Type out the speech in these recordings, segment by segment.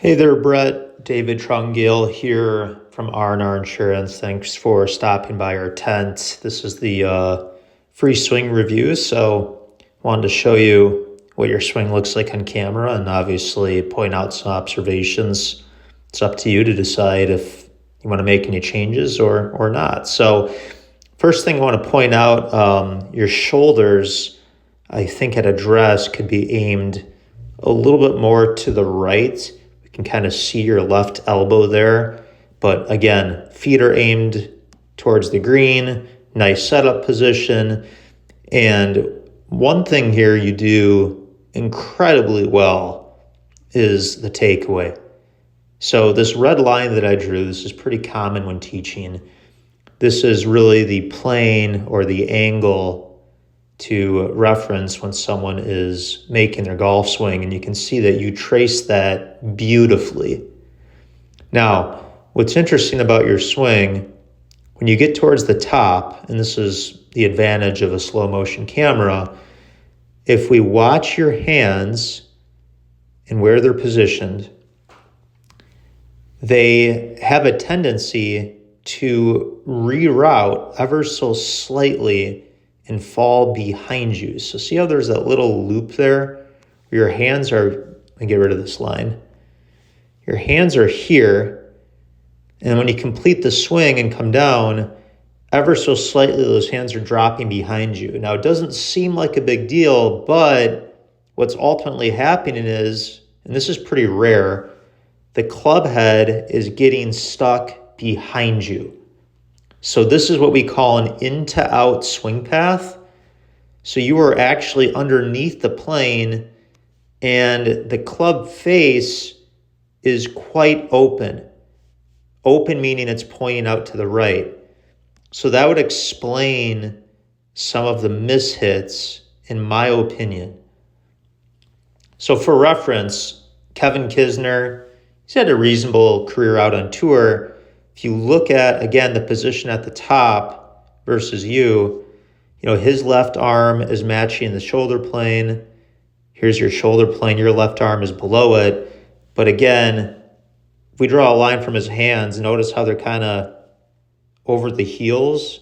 Hey there, Brett. David Trungale here from R&R Insurance. Thanks for stopping by our tent. This is the free swing review, so wanted to show you what your swing looks like on camera and obviously point out some observations. It's up to you to decide if you want to make any changes or not. So first thing I want to point out, your shoulders, I think at address could be aimed a little bit more to the right. Can kind of see your left elbow there. But again, feet are aimed towards the green, nice setup position. And one thing here you do incredibly well is the takeaway. So this red line that I drew, this is pretty common when teaching. This is really the plane or the angle to reference when someone is making their golf swing, and you can see that you trace that beautifully. Now, what's interesting about your swing, when you get towards the top, and this is the advantage of a slow motion camera, if we watch your hands and where they're positioned, they have a tendency to reroute ever so slightly and fall behind you. So see how there's that little loop there? Your hands are, let me get rid of this line. Your hands are here, and when you complete the swing and come down, ever so slightly those hands are dropping behind you. Now it doesn't seem like a big deal, but what's ultimately happening is, and this is pretty rare, the club head is getting stuck behind you. So this is what we call an in-to-out swing path. So you are actually underneath the plane and the club face is quite open. Open meaning it's pointing out to the right. So that would explain some of the mishits, in my opinion. So for reference, Kevin Kisner, he's had a reasonable career out on tour. If you look at, again, the position at the top versus you, his left arm is matching the shoulder plane. Here's your shoulder plane. Your left arm is below it. But again, if we draw a line from his hands, notice how they're kind of over the heels,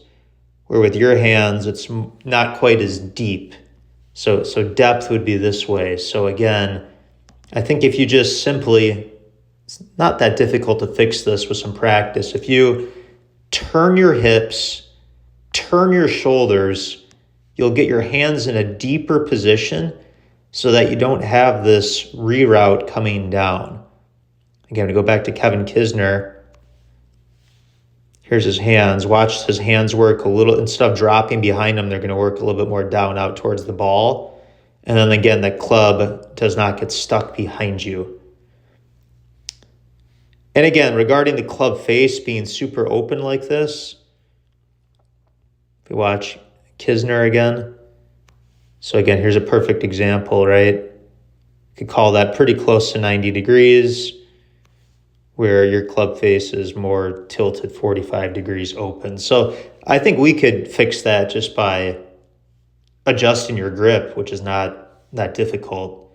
where with your hands, it's not quite as deep. So depth would be this way. So again, I think if you just simply, it's not that difficult to fix this with some practice. If you turn your hips, turn your shoulders, you'll get your hands in a deeper position so that you don't have this reroute coming down. Again, to go back to Kevin Kisner, here's his hands. Watch his hands work a little, instead of dropping behind him, they're going to work a little bit more down out towards the ball. And then again, the club does not get stuck behind you. And again, regarding the club face being super open like this, if you watch Kisner again. So again, here's a perfect example, right? You could call that pretty close to 90 degrees, where your club face is more tilted 45 degrees open. So I think we could fix that just by adjusting your grip, which is not that difficult.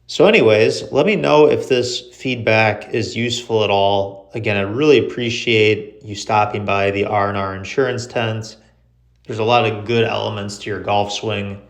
So anyways, let me know if this feedback is useful at all. Again, I really appreciate you stopping by the R&R Insurance tent. There's a lot of good elements to your golf swing.